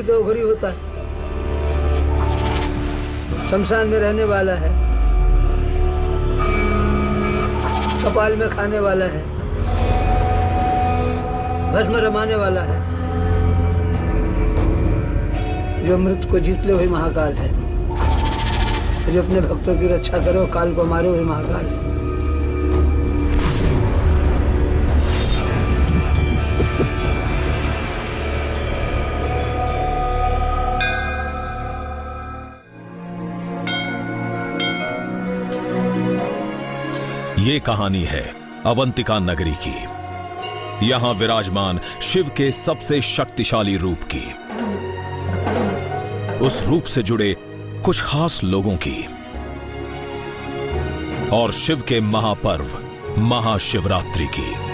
कोई तो ओघरी होता है, शमशान में रहने वाला है, कपाल में खाने वाला है, भस्म रमाने वाला है। जो मृत को जीत ले वही महाकाल है, जो अपने भक्तों की रक्षा करे और काल को मारे वही महाकाल है। ये कहानी है अवंतिका नगरी की, यहां विराजमान शिव के सबसे शक्तिशाली रूप की, उस रूप से जुड़े कुछ खास लोगों की, और शिव के महापर्व महाशिवरात्रि की।